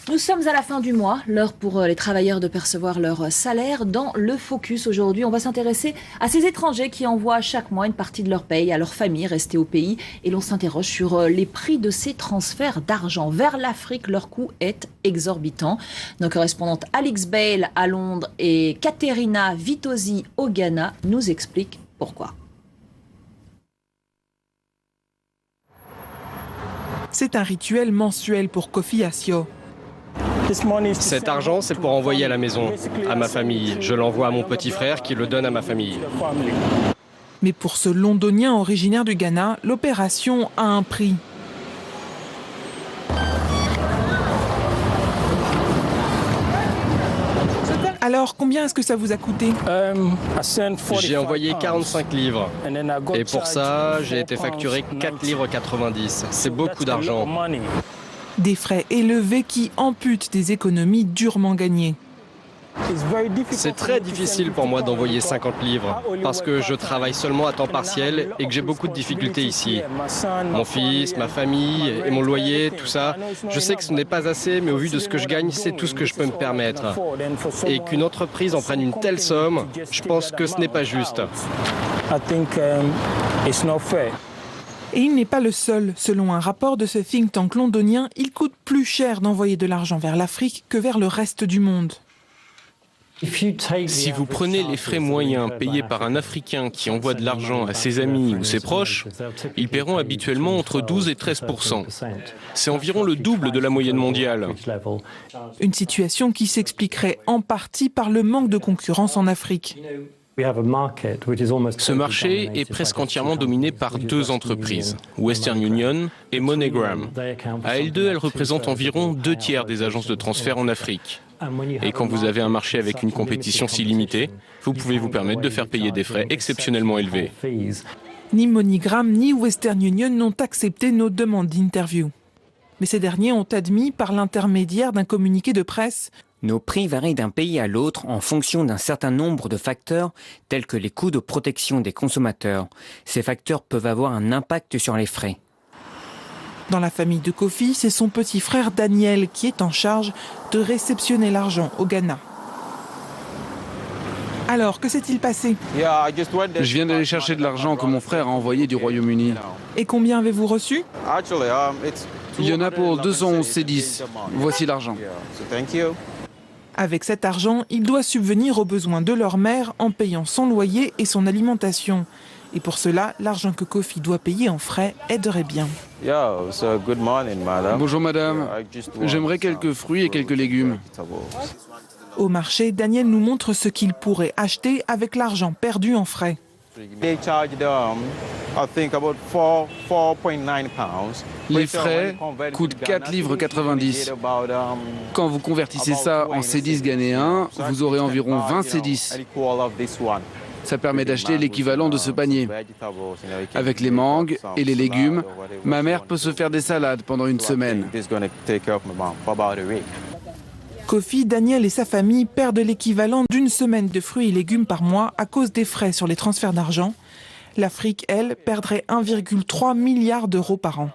Nous sommes à la fin du mois, l'heure pour les travailleurs de percevoir leur salaire. Dans le Focus aujourd'hui, on va s'intéresser à ces étrangers qui envoient chaque mois une partie de leur paye à leur famille restée au pays. Et l'on s'interroge sur les prix de ces transferts d'argent vers l'Afrique. Leur coût est exorbitant. Nos correspondantes Alix Bale à Londres et Caterina Vitosi au Ghana nous expliquent pourquoi. C'est un rituel mensuel pour Kofi Asio. Cet argent, c'est pour envoyer à la maison, à ma famille. Je l'envoie à mon petit frère qui le donne à ma famille. Mais pour ce Londonien originaire du Ghana, l'opération a un prix. Alors, combien est-ce que ça vous a coûté? J'ai envoyé 45 livres. Et pour ça, j'ai été facturé 4 livres 90. C'est beaucoup d'argent. Des frais élevés qui amputent des économies durement gagnées. C'est très difficile pour moi d'envoyer 50 livres parce que je travaille seulement à temps partiel et que j'ai beaucoup de difficultés ici. Mon fils, ma famille et mon loyer, tout ça, je sais que ce n'est pas assez, mais au vu de ce que je gagne, c'est tout ce que je peux me permettre. Et qu'une entreprise en prenne une telle somme, je pense que ce n'est pas juste. Et il n'est pas le seul. Selon un rapport de ce think tank londonien, il coûte plus cher d'envoyer de l'argent vers l'Afrique que vers le reste du monde. Si vous prenez les frais moyens payés par un Africain qui envoie de l'argent à ses amis ou ses proches, ils paieront habituellement entre 12 et 13%. C'est environ le double de la moyenne mondiale. Une situation qui s'expliquerait en partie par le manque de concurrence en Afrique. Ce marché est presque entièrement dominé par deux entreprises, Western Union et MoneyGram. À elles deux, elles représentent environ 2/3 des agences de transfert en Afrique. Et quand vous avez un marché avec une compétition si limitée, vous pouvez vous permettre de faire payer des frais exceptionnellement élevés. Ni MoneyGram ni Western Union n'ont accepté nos demandes d'interview. Mais ces derniers ont admis, par l'intermédiaire d'un communiqué de presse, nos prix varient d'un pays à l'autre en fonction d'un certain nombre de facteurs tels que les coûts de protection des consommateurs. Ces facteurs peuvent avoir un impact sur les frais. Dans la famille de Kofi, c'est son petit frère Daniel qui est en charge de réceptionner l'argent au Ghana. Alors, que s'est-il passé? Je viens d'aller chercher de l'argent que mon frère a envoyé du Royaume-Uni. Et combien avez-vous reçu? Il y en a pour 211 C10. Voici l'argent. Avec cet argent, il doit subvenir aux besoins de leur mère en payant son loyer et son alimentation. Et pour cela, l'argent que Kofi doit payer en frais aiderait bien. Bonjour madame, j'aimerais quelques fruits et quelques légumes. Au marché, Daniel nous montre ce qu'il pourrait acheter avec l'argent perdu en frais. Les frais coûtent 4 livres 90. Quand vous convertissez ça en C10 ghanéens, vous aurez environ 20 C10. Ça permet d'acheter l'équivalent de ce panier. Avec les mangues et les légumes, ma mère peut se faire des salades pendant une semaine. Kofi, Daniel et sa famille perdent l'équivalent d'une semaine de fruits et légumes par mois à cause des frais sur les transferts d'argent. L'Afrique, elle, perdrait 1,3 milliard d'euros par an.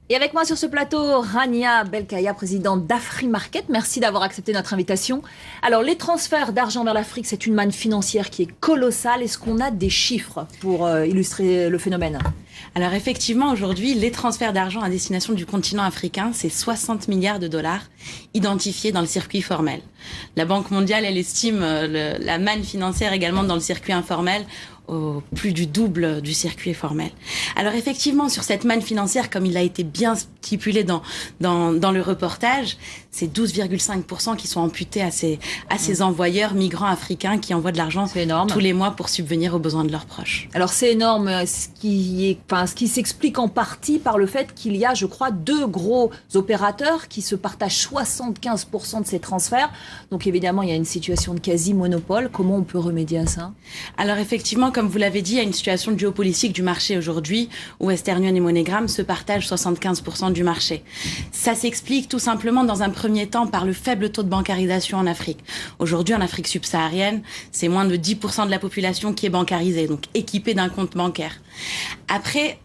Et avec moi sur ce plateau, Rania Belkaya, présidente d'Afrimarket. Merci d'avoir accepté notre invitation. Alors, les transferts d'argent vers l'Afrique, c'est une manne financière qui est colossale. Est-ce qu'on a des chiffres pour illustrer le phénomène? Alors effectivement, aujourd'hui, les transferts d'argent à destination du continent africain, c'est 60 milliards de dollars identifiés dans le circuit formel. La Banque mondiale, elle estime la manne financière également dans le circuit informel au plus du double du circuit formel. Alors effectivement, sur cette manne financière, comme il a été bien stipulé dans le reportage, c'est 12,5% qui sont amputés à ces envoyeurs migrants africains qui envoient de l'argent tous les mois pour subvenir aux besoins de leurs proches. Alors c'est énorme, ce qui s'explique en partie par le fait qu'il y a, je crois, 2 gros opérateurs qui se partagent 75% de ces transferts. Donc évidemment, il y a une situation de quasi-monopole. Comment on peut remédier à ça? Alors effectivement, comme vous l'avez dit, il y a une situation géopolitique du marché aujourd'hui où Western Union et MoneyGram se partagent 75% du marché. Ça s'explique tout simplement dans un premier premier temps par le faible taux de bancarisation en Afrique. Aujourd'hui, en Afrique subsaharienne, c'est moins de 10% de la population qui est bancarisée, donc équipée d'un compte bancaire. Après,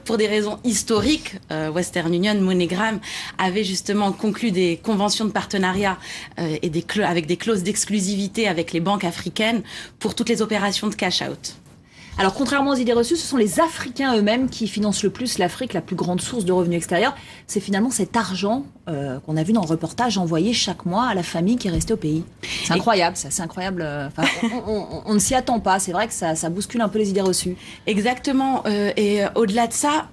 pour des raisons historiques, Western Union, MoneyGram avait justement conclu des conventions de partenariat et avec des clauses d'exclusivité avec les banques africaines pour toutes les opérations de cash-out. Alors, contrairement aux idées reçues, ce sont les Africains eux-mêmes qui financent le plus l'Afrique, la plus grande source de revenus extérieurs. C'est finalement cet argent qu'on a vu dans le reportage envoyé chaque mois à la famille qui est restée au pays. C'est incroyable, ça. C'est incroyable. Enfin, on ne s'y attend pas. C'est vrai que ça bouscule un peu les idées reçues. Exactement. Et au-delà de ça,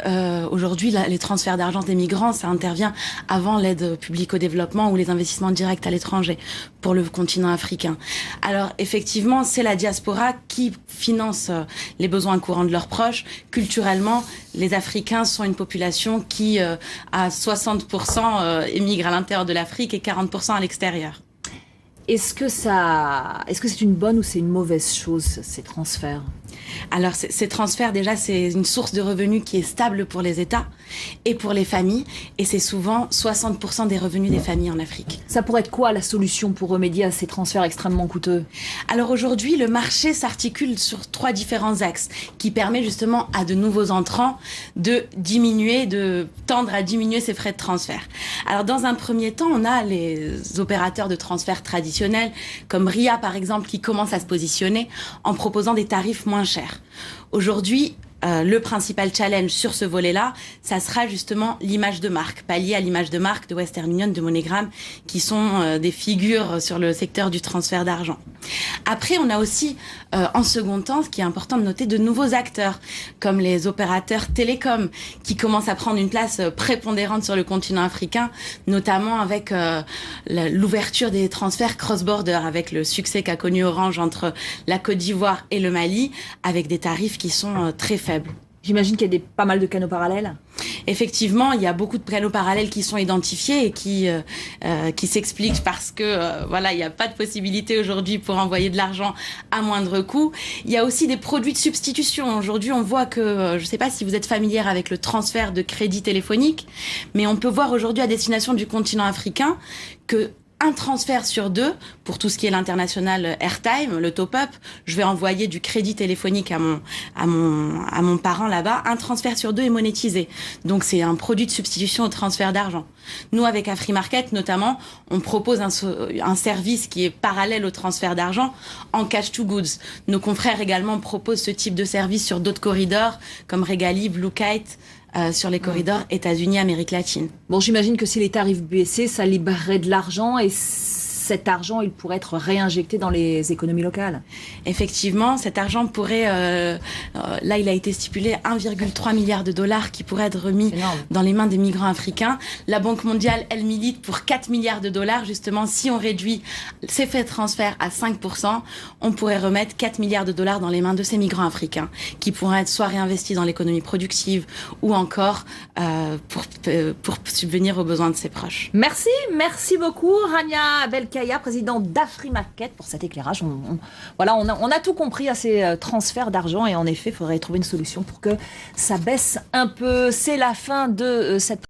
aujourd'hui, les transferts d'argent des migrants, ça intervient avant l'aide publique au développement ou les investissements directs à l'étranger pour le continent africain. Alors, effectivement, c'est la diaspora qui finance les besoins courants de leurs proches. Culturellement, les Africains sont une population qui, à 60%, émigre à l'intérieur de l'Afrique et 40% à l'extérieur. Est-ce que c'est une bonne ou c'est une mauvaise chose, ces transferts ? Alors, ces transferts, déjà, c'est une source de revenus qui est stable pour les États et pour les familles. Et c'est souvent 60% des revenus des familles en Afrique. Ça pourrait être quoi la solution pour remédier à ces transferts extrêmement coûteux ? Alors aujourd'hui, le marché s'articule sur 3 différents axes qui permettent justement à de nouveaux entrants de tendre à diminuer ces frais de transfert. Alors dans un premier temps, on a les opérateurs de transfert traditionnels comme RIA par exemple qui commencent à se positionner en proposant des tarifs moins chers. Aujourd'hui, le principal challenge sur ce volet-là, ça sera justement l'image de marque, pallier à l'image de marque de Western Union, de MoneyGram, qui sont des figures sur le secteur du transfert d'argent. Après, on a aussi, en second temps, ce qui est important de noter, de nouveaux acteurs, comme les opérateurs télécoms, qui commencent à prendre une place prépondérante sur le continent africain, notamment avec l'ouverture des transferts cross-border, avec le succès qu'a connu Orange entre la Côte d'Ivoire et le Mali, avec des tarifs qui sont très faibles. J'imagine qu'il y a pas mal de canaux parallèles. Effectivement, il y a beaucoup de canaux parallèles qui sont identifiés et qui s'expliquent parce que il n'y a pas de possibilité aujourd'hui pour envoyer de l'argent à moindre coût. Il y a aussi des produits de substitution. Aujourd'hui, on voit que, je ne sais pas si vous êtes familière avec le transfert de crédit téléphonique, mais on peut voir aujourd'hui à destination du continent africain que un transfert sur 2, pour tout ce qui est l'international airtime, le top-up, je vais envoyer du crédit téléphonique à mon parent là-bas, un transfert sur 2 est monétisé. Donc c'est un produit de substitution au transfert d'argent. Nous, avec AfriMarket notamment, on propose un service qui est parallèle au transfert d'argent en cash to goods. Nos confrères également proposent ce type de service sur d'autres corridors, comme Regali, Blue Kite, sur les corridors États-Unis, Amérique latine. Bon, j'imagine que si les tarifs baissaient, ça libérerait de l'argent et cet argent, il pourrait être réinjecté dans les économies locales. Effectivement, cet argent pourrait, là il a été stipulé 1,3 milliard de dollars qui pourraient être remis dans les mains des migrants africains. La Banque mondiale, elle milite pour 4 milliards de dollars. Justement, si on réduit ces faits de transfert à 5%, on pourrait remettre 4 milliards de dollars dans les mains de ces migrants africains qui pourraient être soit réinvestis dans l'économie productive ou encore pour subvenir aux besoins de ses proches. Merci beaucoup Rania Belkaya, présidente d'AfriMarket, pour cet éclairage. On a tout compris à ces transferts d'argent et en effet, il faudrait trouver une solution pour que ça baisse un peu. C'est la fin de cette